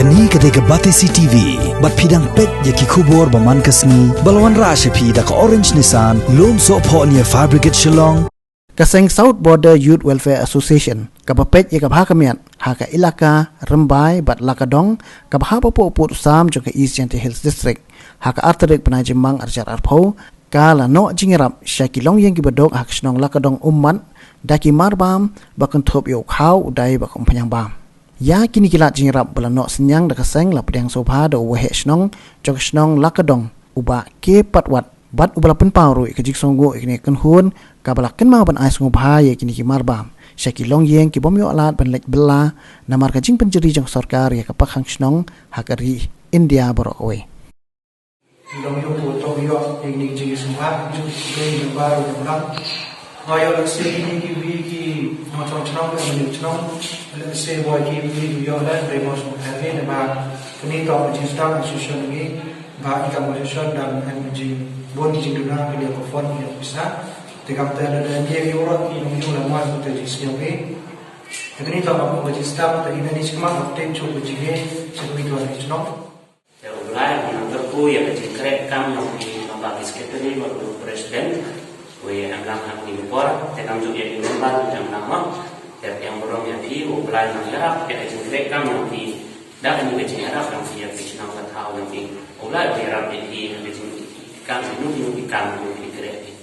Kani ketika batesi TV, bat pidang pet yaki kubur baman kasni, balwan rasha pi dak orange nisan, lom so po niya fabricate Shnong. Kaseng South Border Youth Welfare Association, kapapet ya kabha kamian, haka ilaka rembai bat Lakadong, kabha papu uput sam joka East Chanty Hills District, haka arterik penajimang arjar arpau, kala no jingerap syaki Longïing ki Baduk hak Shnong Lakadong Ummat, daki Marbam bakun thup yo khau udai bakun panyang bam. Ya kini kilat jingrap belanok senyang dak kaseng la pedang sobha do wehe Shnong jok Shnong Lakadong uba ke patwat bat ubala pen pauru ikajik songgo ikne kan hun kabala ken ma ban ais ngobha ye kini ki Marbam syaki Longïing ki bom yo alat ban lek bela namar kajing penjeri jong sarkar ya kapak hang Shnong hakari India borok we Longïing to yo ini ji sempat ju ke baru orang Saya rasa ini ki macam Shnong dan Shnong, saya buat ki yo dan demo semua ni nama kini tahu macam Shnong association ni, bah ikam association dan MG bon di dunia ni dia perform ni bisa. Tegak ada dia ki orang ki Longïing lama sudah di sini ni. Kini tahu macam Shnong tapi ini cuma update cukup begini sebab itu ada Shnong. Ya ulai menurut aku ya kecil kam yang di lembaga sekretari waktu presiden. We anglang hak di luar, tekam juga di luar yang nama, yang borong yang di ulai mengarap, kita jengkrik kam yang di, dah ini kecil arab yang dia kecil nak tahu yang di ulai berarap di kecil kam itu di kam di kereta.